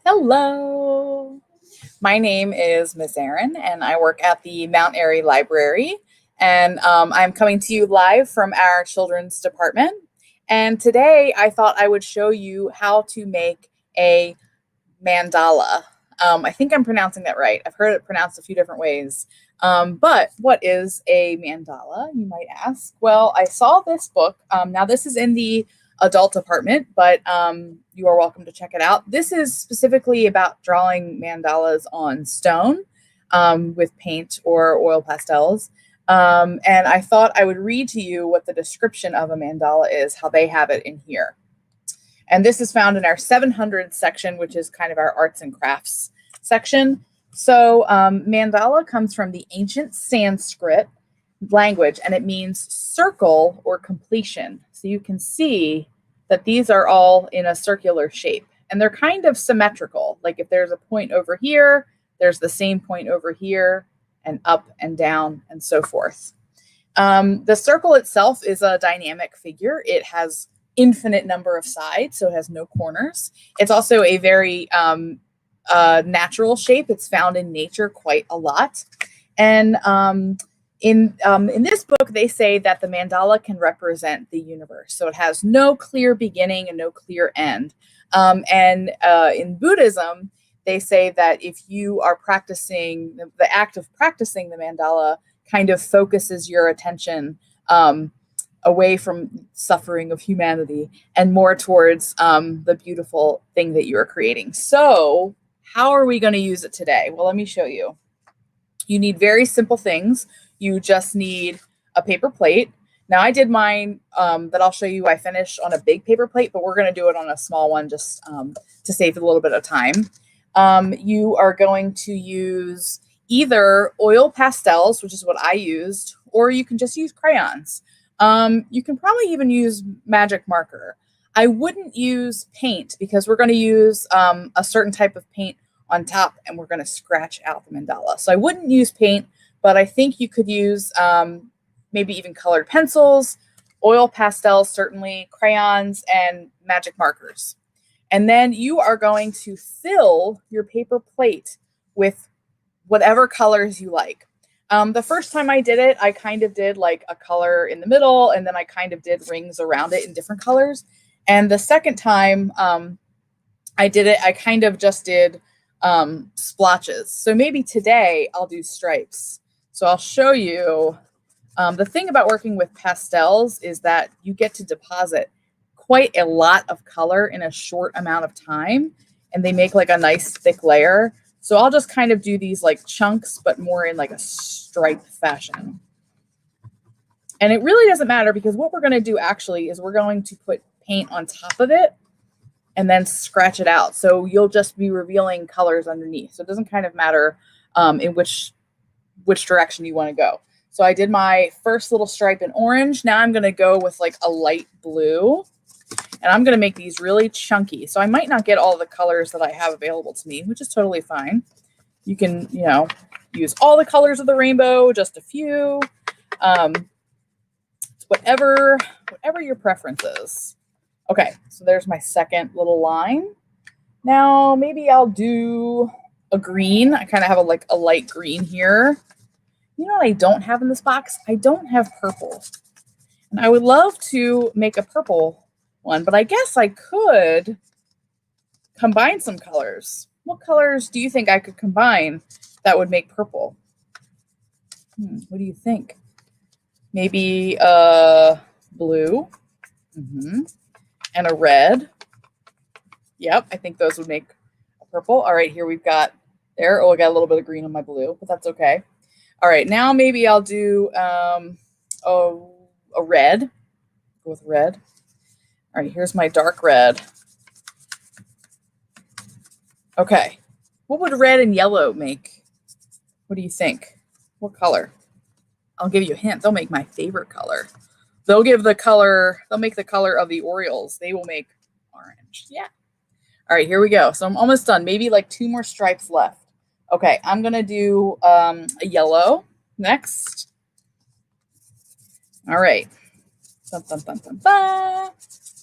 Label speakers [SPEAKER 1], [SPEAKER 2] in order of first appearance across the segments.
[SPEAKER 1] Hello. My name is Miss Erin, and I work at the Mount Airy Library. And I'm coming to you live from our children's department. And today I thought I would show you how to make a mandala. I think I'm pronouncing that right. I've heard it pronounced a few different ways. But what is a mandala, you might ask? Well, I saw this book. Now, this is in the adult department, but you are welcome to check it out. This is specifically about drawing mandalas on stone with paint or oil pastels. And I thought I would read to you what the description of a mandala is, how they have it in here. And this is found in our 700 section, which is kind of our arts and crafts section. So mandala comes from the ancient Sanskrit language, and it means circle or completion. So you can see that these are all in a circular shape, and they're kind of symmetrical. Like if there's a point over here, there's the same point over here, and up and down and so forth. The circle itself is a dynamic figure. It has infinite number of sides, so it has no corners. It's also a very natural shape. It's found in nature quite a lot. And in this book, they say that the mandala can represent the universe. So it has no clear beginning and no clear end. In Buddhism, they say that if you are practicing, the act of practicing the mandala kind of focuses your attention away from suffering of humanity and more towards the beautiful thing that you are creating. So how are we going to use it today? Well, let me show you. You need very simple things. You just need a paper plate. Now I did mine that I'll show you. I finished on a big paper plate, but we're going to do it on a small one just to save a little bit of time. You are going to use either oil pastels, which is what I used, or you can just use crayons. You can probably even use magic marker. I wouldn't use paint because we're going to use a certain type of paint on top, and we're going to scratch out the mandala. So I wouldn't use paint, but I think you could use maybe even colored pencils, oil pastels, certainly crayons, and magic markers. And then you are going to fill your paper plate with whatever colors you like. The first time I did it, I kind of did like a color in the middle, and then I kind of did rings around it in different colors. And the second time I did it, I kind of just did splotches. So maybe today I'll do stripes. So I'll show you. The thing about working with pastels is that you get to deposit quite a lot of color in a short amount of time, and they make like a nice thick layer. So I'll just kind of do these like chunks, but more in like a stripe fashion. And it really doesn't matter because what we're going to do actually is we're going to put paint on top of it and then scratch it out. So you'll just be revealing colors underneath. So it doesn't kind of matter in which direction you want to go. So I did my first little stripe in orange. Now I'm going to go with like a light blue. And I'm going to make these really chunky. So I might not get all the colors that I have available to me, which is totally fine. You can, use all the colors of the rainbow, just a few. Whatever your preference is. Okay, so there's my second little line. Now maybe I'll do a green. I kind of have a light green here. You know what I don't have in this box? I don't have purple. And I would love to make a purple one, but I guess I could combine some colors. What colors do you think I could combine that would make purple? What do you think? Maybe blue and a red. Yep, I think those would make a purple. All right, here we've got there. Oh, I got a little bit of green on my blue, but that's okay. All right, now maybe I'll do a red. Go with red. All right, here's my dark red. Okay, what would red and yellow make? What do you think? What color? I'll give you a hint. They'll make my favorite color. They'll make the color of the Orioles. They will make orange. Yeah. All right, here we go. So I'm almost done. Maybe like 2 more stripes left. Okay, I'm going to do a yellow next. All right. Dun, dun, dun, dun, dun.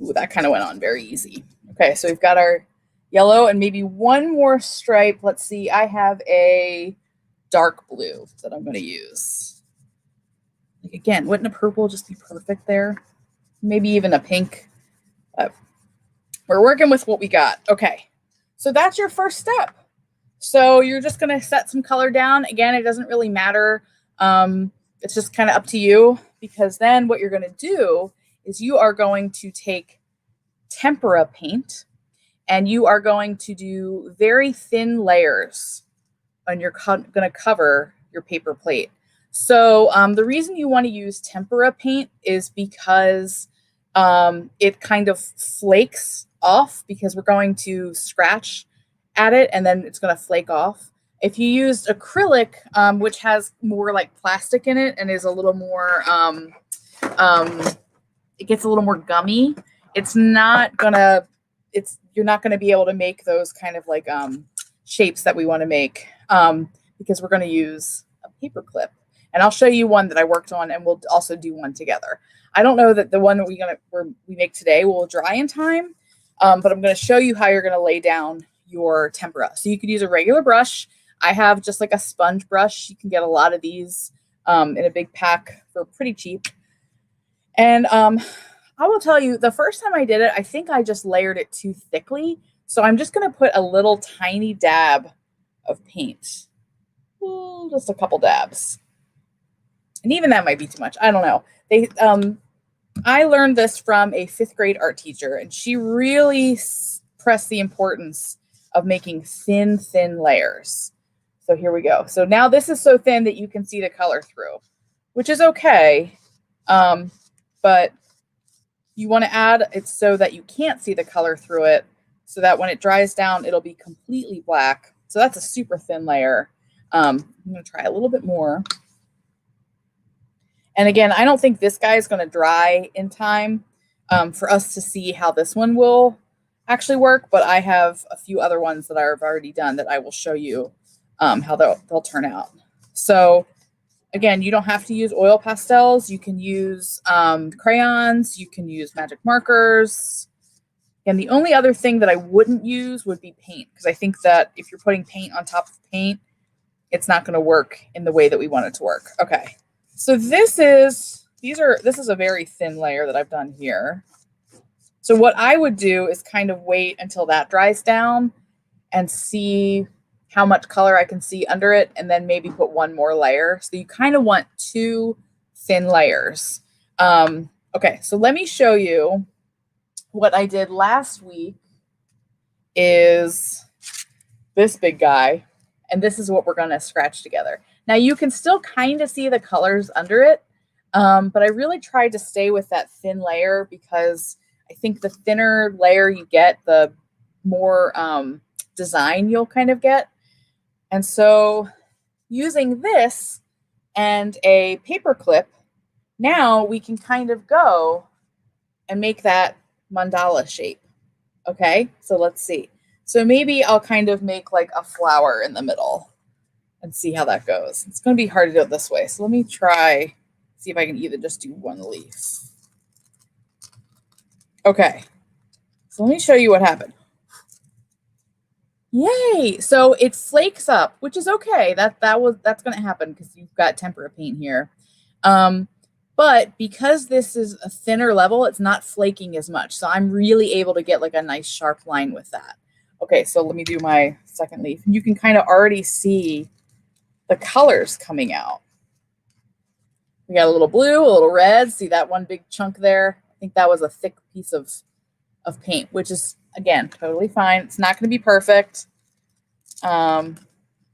[SPEAKER 1] Ooh, that kind of went on very easy. Okay, so we've got our yellow, and maybe one more stripe. Let's see, I have a dark blue that I'm going to use. Like, again, wouldn't a purple just be perfect there? Maybe even a pink. We're working with what we got. Okay, so that's your first step. So you're just going to set some color down. Again, it doesn't really matter. It's just kind of up to you, because then what you're going to do is you are going to take tempera paint and you are going to do very thin layers, and you're going to cover your paper plate. So the reason you want to use tempera paint is because it kind of flakes off, because we're going to scratch at it and then it's going to flake off. If you used acrylic, which has more like plastic in it and is a little more, it gets a little more gummy, it's not gonna, you're not gonna be able to make those kind of like shapes that we want to make, because we're going to use a paper clip. And I'll show you one that I worked on, and we'll also do one together. I don't know that the one that we make today will dry in time, but I'm going to show you how you're going to lay down your tempera. So you could use a regular brush. I have just like a sponge brush. You can get a lot of these in a big pack for pretty cheap. And I will tell you, the first time I did it, I think I just layered it too thickly. So I'm just going to put a little tiny dab of paint. Just a couple dabs. And even that might be too much. I don't know. I learned this from a 5th grade art teacher, and she really pressed the importance of making thin layers. So here we go. So now this is so thin that you can see the color through, which is okay. But you want to add it so that you can't see the color through it, so that when it dries down, it'll be completely black. So that's a super thin layer. I'm going to try a little bit more. And again, I don't think this guy is going to dry in time for us to see how this one will actually work, but I have a few other ones that I've already done that I will show you how they'll turn out. So again, you don't have to use oil pastels. You can use crayons. You can use magic markers. And the only other thing that I wouldn't use would be paint, because I think that if you're putting paint on top of paint, it's not going to work in the way that we want it to work. Okay, so this is a very thin layer that I've done here. So what I would do is kind of wait until that dries down and see how much color I can see under it, and then maybe put one more layer. So you kind of want 2 thin layers. Okay, so let me show you what I did last week. Is this big guy, and this is what we're going to scratch together. Now you can still kind of see the colors under it, but I really tried to stay with that thin layer, because I think the thinner layer you get, the more design you'll kind of get. And so using this and a paper clip, now we can kind of go and make that mandala shape. Okay, so let's see. So maybe I'll kind of make like a flower in the middle and see how that goes. It's going to be hard to do it this way. So let me try, see if I can even just do one leaf. Okay, so let me show you what happened. Yay! So it flakes up, which is okay. That's going to happen because you've got tempera paint here. But because this is a thinner level, it's not flaking as much. So I'm really able to get like a nice sharp line with that. Okay, so let me do my second leaf. You can kind of already see the colors coming out. We got a little blue, a little red. See that one big chunk there? I think that was a thick piece of paint, which is, again, totally fine. It's not going to be perfect. Oh,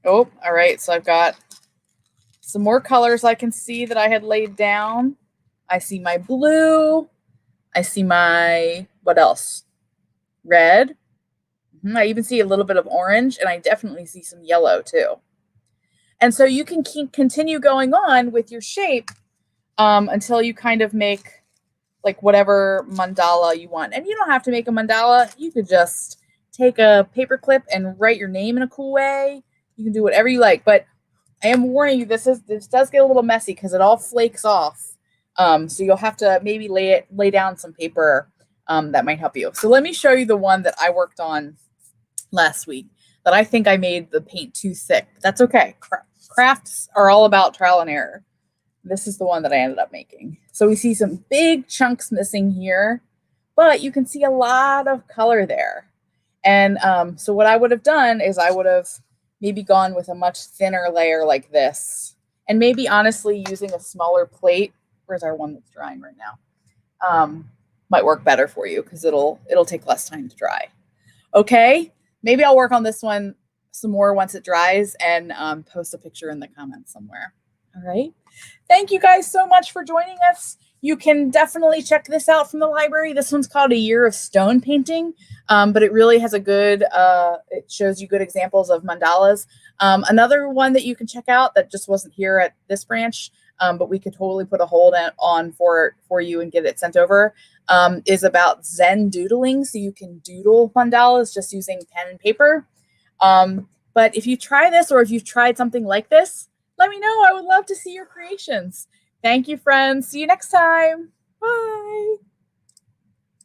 [SPEAKER 1] all right. So I've got some more colors I can see that I had laid down. I see my blue. I see my, what else? Red. I even see a little bit of orange, and I definitely see some yellow too. And so you can continue going on with your shape until you kind of make like whatever mandala you want. And you don't have to make a mandala. You could just take a paper clip and write your name in a cool way. You can do whatever you like. But I am warning you, this does get a little messy because it all flakes off. So you'll have to maybe lay down some paper that might help you. So let me show you the one that I worked on last week that I think I made the paint too thick. But that's okay. Crafts are all about trial and error. This is the one that I ended up making. So we see some big chunks missing here, but you can see a lot of color there. And so what I would have done is I would have maybe gone with a much thinner layer like this, and maybe honestly using a smaller plate. Where's our one that's drying right now? Might work better for you because it'll take less time to dry. Okay, maybe I'll work on this one some more once it dries and post a picture in the comments somewhere. All right. Thank you guys so much for joining us. You can definitely check this out from the library. This one's called A Year of Stone Painting, but it really has a good, it shows you good examples of mandalas. Another one that you can check out that just wasn't here at this branch, but we could totally put a hold on for you and get it sent over, is about Zen doodling. So you can doodle mandalas just using pen and paper. But if you try this, or if you've tried something like this, let me know. I would love to see your creations. Thank you, friends. See you next time. Bye.